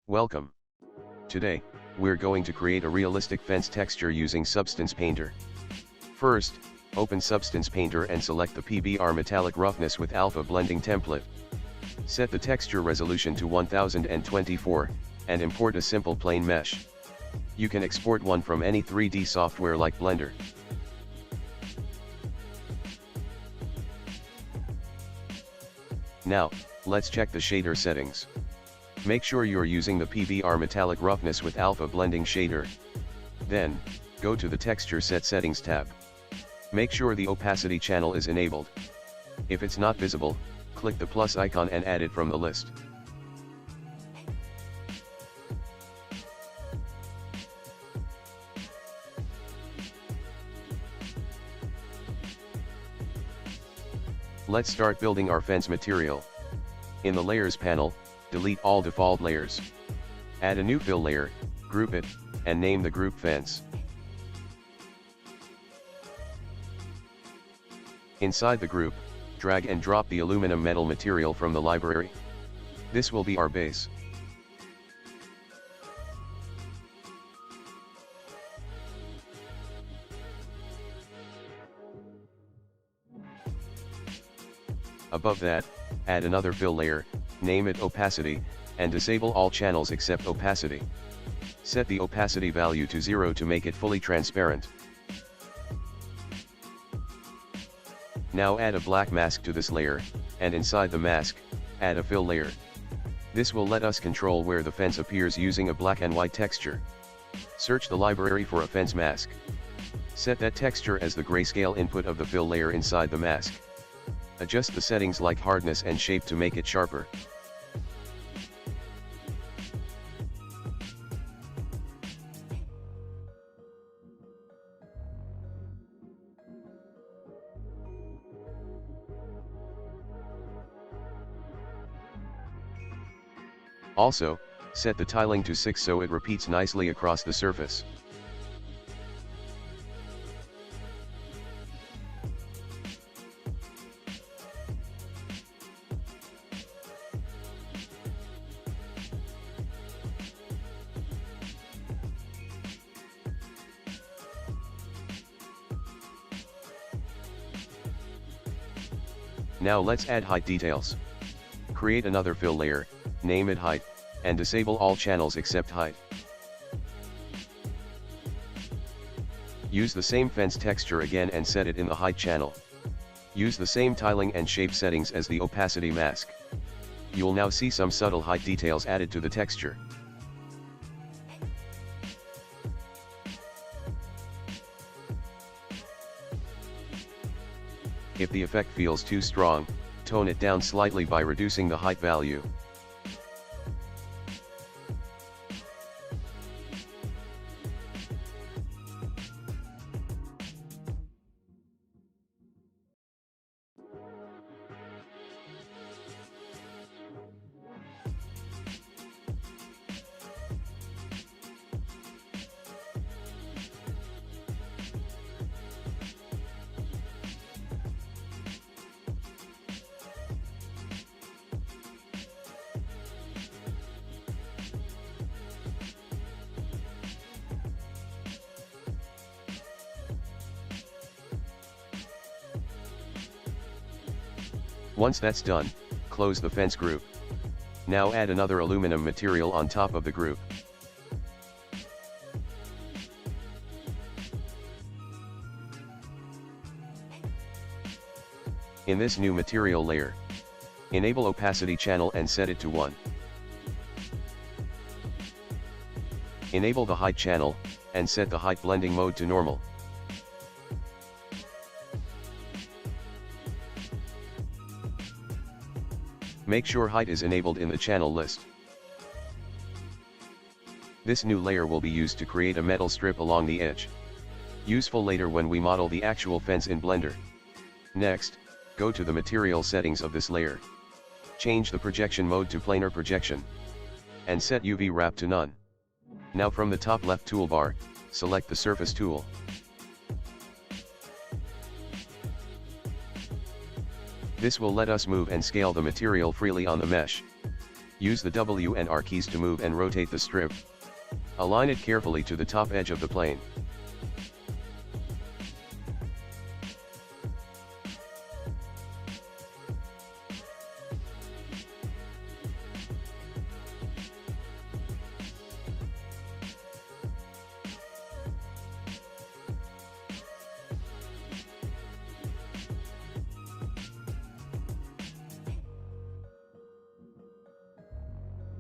Welcome. Today, we're going to create a realistic fence texture using Substance Painter. First, open Substance Painter and select the PBR Metallic Roughness with Alpha Blending template. Set the texture resolution to 1024, and import a simple plane mesh. You can export one from any 3D software like Blender. Now, let's check the shader settings. Make sure you're using the PBR Metallic Roughness with Alpha Blending shader. Then, go to the Texture Set Settings tab. Make sure the opacity channel is enabled. If it's not visible, click the plus icon and add it from the list. Let's start building our fence material. In the Layers panel, delete all default layers. Add a new fill layer, group it, and name the group Fence. Inside the group, drag and drop the aluminum metal material from the library. This will be our base. Above that, add another fill layer, name it Opacity, and disable all channels except Opacity. Set the opacity value to 0 to make it fully transparent. Now add a black mask to this layer, and inside the mask, add a fill layer. This will let us control where the fence appears using a black and white texture. Search the library for a fence mask. Set that texture as the grayscale input of the fill layer inside the mask. Adjust the settings like hardness and shape to make it sharper. Also, set the tiling to 6 so it repeats nicely across the surface. Now let's add height details. Create another fill layer, name it Height, and disable all channels except Height. Use the same fence texture again and set it in the Height channel. Use the same tiling and shape settings as the opacity mask. You'll now see some subtle height details added to the texture. If the effect feels too strong, tone it down slightly by reducing the height value. Once that's done, close the fence group. Now add another aluminum material on top of the group. In this new material layer, enable opacity channel and set it to 1. Enable the height channel, and set the height blending mode to normal. Make sure height is enabled in the channel list. This new layer will be used to create a metal strip along the edge. Useful later when we model the actual fence in Blender. Next, go to the material settings of this layer. Change the projection mode to planar projection. And set UV wrap to none. Now from the top left toolbar, select the surface tool. This will let us move and scale the material freely on the mesh. Use the W and R keys to move and rotate the strip. Align it carefully to the top edge of the plane.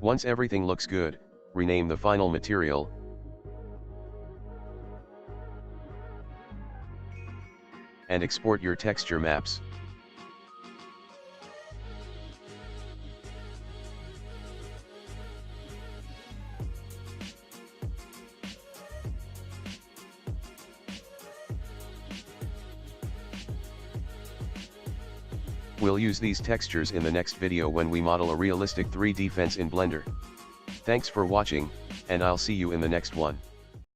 Once everything looks good, rename the final material and export your texture maps. We'll use these textures in the next video when we model a realistic 3D fence in Blender. Thanks for watching, and I'll see you in the next one.